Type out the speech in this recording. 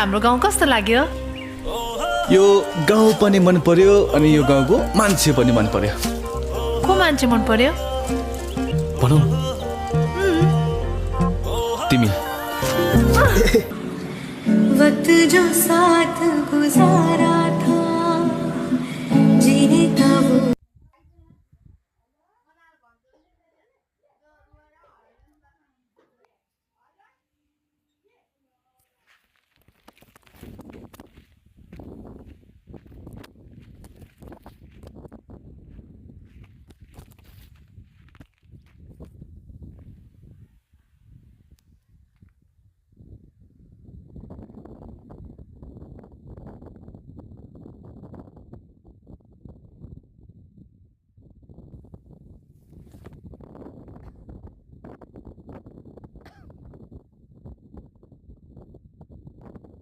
हाम्रो गाउँ कस्तो लाग्यो? यो गाउँ पनि मन पर्यो अनि यो गाउँको मान्छे पनि मन पर्यो। को मान्छे मन पर्यो? भनौ तिमी। वक्त जो साथ गुजारा था जीने का वो